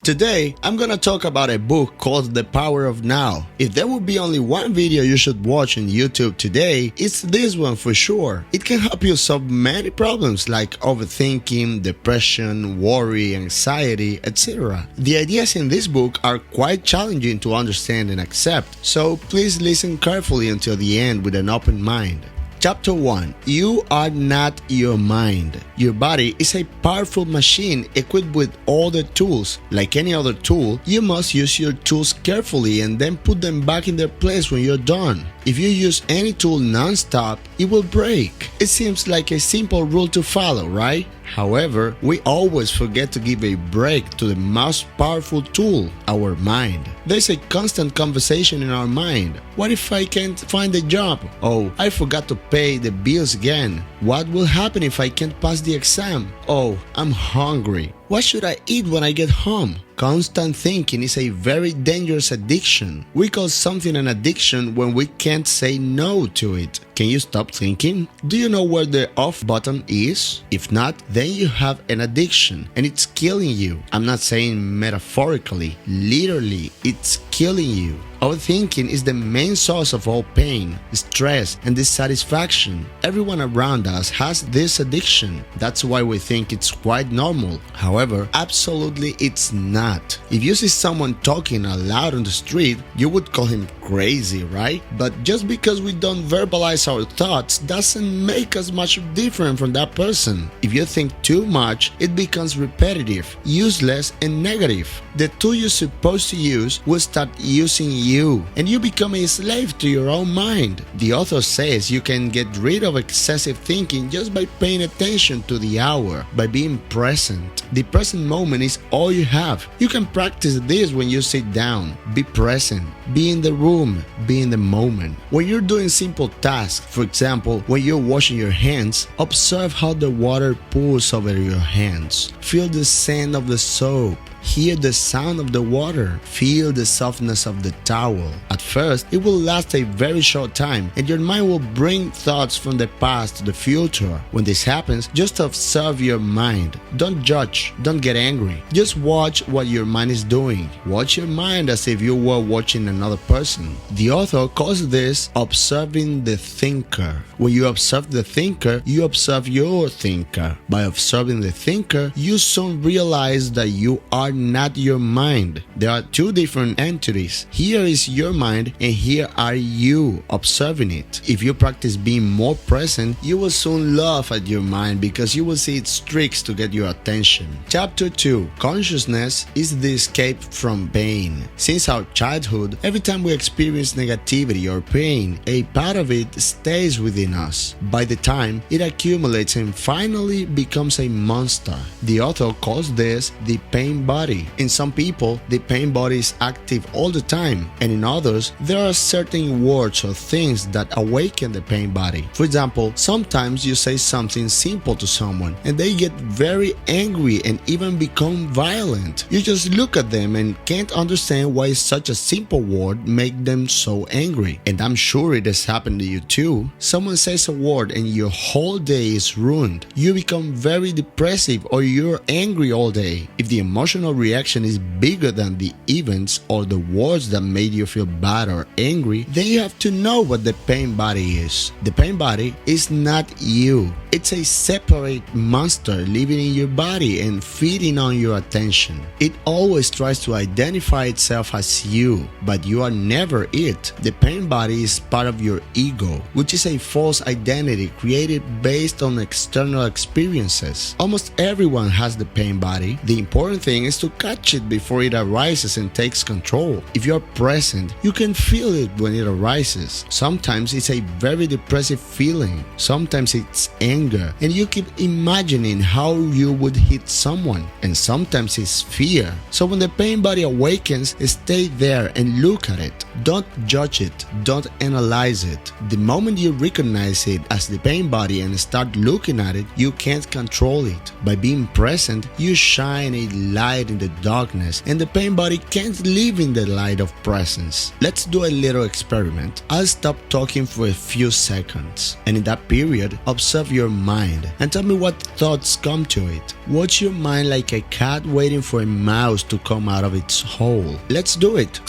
Today, I'm gonna talk about a book called The Power of Now. If there would be only one video you should watch on YouTube today, it's this one for sure. It can help you solve many problems like overthinking, depression, worry, anxiety, etc. The ideas in this book are quite challenging to understand and accept, so please listen carefully until the end with an open mind. Chapter 1. You are not your mind. Your body is a powerful machine equipped with all the tools. Like any other tool, you must use your tools carefully and then put them back in their place when you're done. If you use any tool non-stop, it will break. It seems like a simple rule to follow, right? However, we always forget to give a break to the most powerful tool, our mind. There's a constant conversation in our mind. What if I can't find a job? Oh, I forgot to pay the bills again. What will happen if I can't pass the exam? Oh, I'm hungry. What should I eat when I get home? Constant thinking is a very dangerous addiction. We call something an addiction when we can't say no to it. Can you stop thinking? Do you know where the off button is? If not, then you have an addiction and it's killing you. I'm not saying metaphorically, literally, it's killing you. Overthinking is the main source of all pain, stress, and dissatisfaction. Everyone around us has this addiction. That's why we think it's quite normal. However, absolutely it's not. If you see someone talking aloud on the street, you would call him crazy, right? But just because we don't verbalize our thoughts doesn't make us much different from that person. If you think too much, it becomes repetitive, useless, and negative. The tool you're supposed to use will start using you, and you become a slave to your own mind. The author says you can get rid of excessive thinking just by paying attention to the hour, by being present. The present moment is all you have. You can practice this when you sit down. Be present. Be in the room. Be in the moment. When you're doing simple tasks, for example, when you're washing your hands, observe how the water pours over your hands. Feel the scent of the soap. Hear the sound of the water. Feel the softness of the towel. At first, it will last a very short time and your mind will bring thoughts from the past to the future. When this happens, just observe your mind. Don't judge. Don't get angry. Just watch what your mind is doing. Watch your mind as if you were watching another person. The author calls this observing the thinker. When you observe the thinker, you observe your thinker. By observing the thinker, you soon realize that you are not your mind. There are two different entities. Here is your mind and here are you observing it. If you practice being more present, you will soon laugh at your mind because you will see its tricks to get your attention. Chapter 2. Consciousness is the escape from pain. Since our childhood, every time we experience negativity or pain, a part of it stays within us. By the time it accumulates and finally becomes a monster. The author calls this the pain body. In some people, the pain body is active all the time, and in others, there are certain words or things that awaken the pain body. For example, sometimes you say something simple to someone and they get very angry and even become violent. You just look at them and can't understand why such a simple word makes them so angry. And I'm sure it has happened to you too. Someone says a word and your whole day is ruined. You become very depressive or you're angry all day. If the emotional reaction is bigger than the events or the words that made you feel bad or angry, then you have to know what the pain body is. The pain body is not you. It's a separate monster living in your body and feeding on your attention. It always tries to identify itself as you, but you are never it. The pain body is part of your ego, which is a false identity created based on external experiences. Almost everyone has the pain body. The important thing is to catch it before it arises and takes control. If you are present, you can feel it when it arises. Sometimes it's a very depressive feeling. Sometimes it's anger, and you keep imagining how you would hit someone. And sometimes it's fear. So when the pain body awakens, stay there and look at it. Don't judge it. Don't analyze it. The moment you recognize it as the pain body and start looking at it, you can't control it. By being present, you shine a light in the darkness, and the pain body can't live in the light of presence. Let's do a little experiment. I'll stop talking for a few seconds, and in that period, observe your mind and tell me what thoughts come to it. Watch your mind like a cat waiting for a mouse to come out of its hole. Let's do it.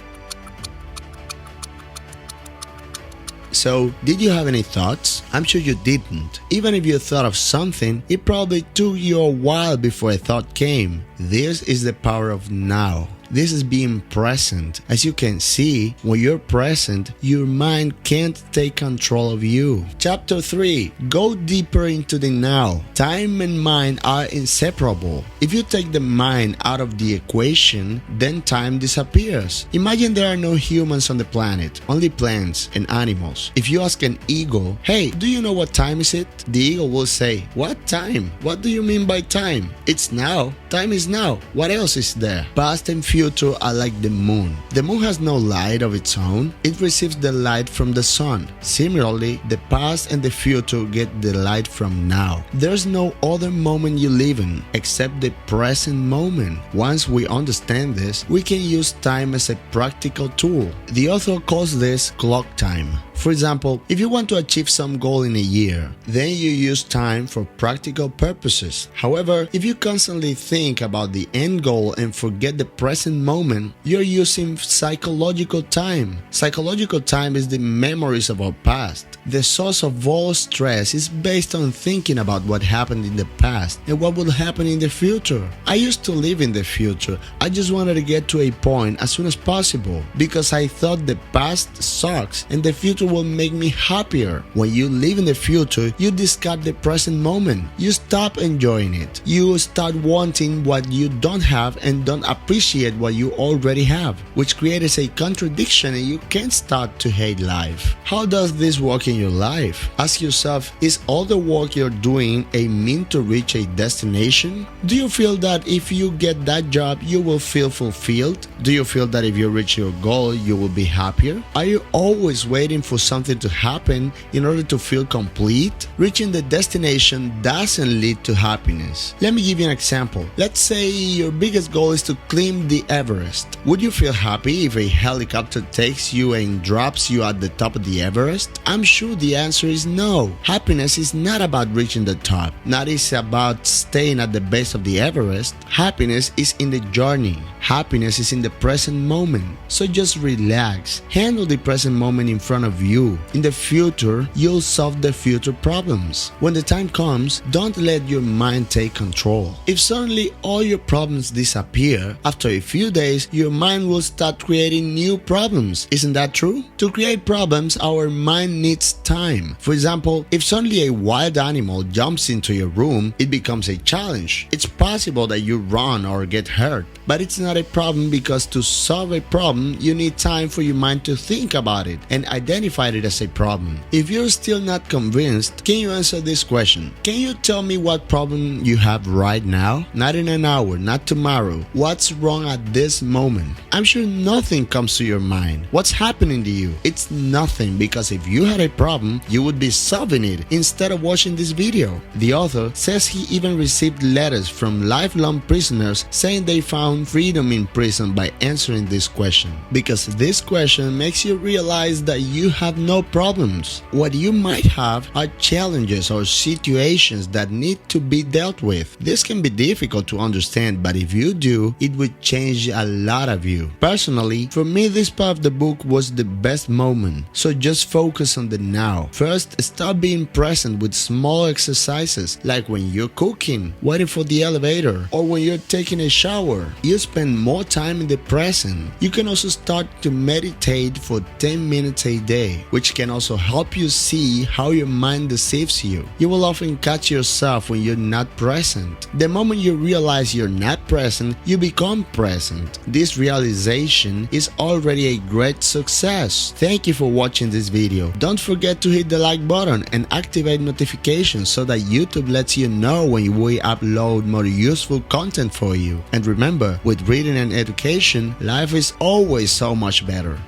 So, did you have any thoughts? I'm sure you didn't. Even if you thought of something, it probably took you a while before a thought came. This is the power of now. This is being present. As you can see, when you're present, your mind can't take control of you. Chapter 3. Go deeper into the now. Time and mind are inseparable. If you take the mind out of the equation, then time disappears. Imagine there are no humans on the planet, only plants and animals. If you ask an eagle, "Hey, do you know what time is it?" The eagle will say, "What time? What do you mean by time? It's now. Time is now. What else is there?" Past and future are like the moon. The moon has no light of its own. It receives the light from the sun. Similarly, the past and the future get the light from now. There's no other moment you live in except the present moment. Once we understand this, we can use time as a practical tool. The author calls this clock time. For example, if you want to achieve some goal in a year, then you use time for practical purposes. However, if you constantly think about the end goal and forget the present moment, you're using psychological time. Psychological time is the memories of our past. The source of all stress is based on thinking about what happened in the past and what will happen in the future. I used to live in the future. I just wanted to get to a point as soon as possible because I thought the past sucks and the future will make me happier. When you live in the future, you discard the present moment. You stop enjoying it. You start wanting what you don't have and don't appreciate what you already have, which creates a contradiction and you can't start to hate life. How does this work in your life? Ask yourself, is all the work you're doing a means to reach a destination? Do you feel that if you get that job, you will feel fulfilled? Do you feel that if you reach your goal, you will be happier? Are you always waiting for something to happen in order to feel complete? Reaching the destination doesn't lead to happiness. Let me give you an example. Let's say your biggest goal is to climb the Everest. Would you feel happy if a helicopter takes you and drops you at the top of the Everest? I'm sure the answer is no. Happiness is not about reaching the top. Not is about staying at the base of the Everest. Happiness is in the journey. Happiness is in the present moment. So just relax. Handle the present moment in front of you. In the future, you'll solve the future problems. When the time comes, don't let your mind take control. If suddenly all your problems disappear, after a few days, your mind will start creating new problems. Isn't that true? To create problems, our mind needs time. For example, if suddenly a wild animal jumps into your room, it becomes a challenge. It's possible that you run or get hurt, but it's not a problem because to solve a problem, you need time for your mind to think about it and identify it as a problem. If you're still not convinced, can you answer this question? Can you tell me what problem you have right now? Not in an hour, not tomorrow. What's wrong at this moment? I'm sure nothing comes to your mind. What's happening to you? It's nothing, because if you had a problem, you would be solving it instead of watching this video. The author says he even received letters from lifelong prisoners saying they found freedom in prison by answering this question, because this question makes you realize that you have no problems. What you might have are challenges or situations that need to be dealt with. This can be difficult to understand, but if you do, it would change a lot of you. Personally, for me, this part of the book was the best moment. So just focus on the now. First, start being present with small exercises, like when you're cooking, waiting for the elevator, or when you're taking a shower. You spend more time in the present. You can also start to meditate for 10 minutes a day, which can also help you see how your mind deceives you. You will often catch yourself when you're not present. The moment you realize you're not present, you become present. This realization is already a great success. Thank you for watching this video. Don't forget to hit the like button and activate notifications so that YouTube lets you know when we upload more useful content for you. And remember, with reading and education, life is always so much better.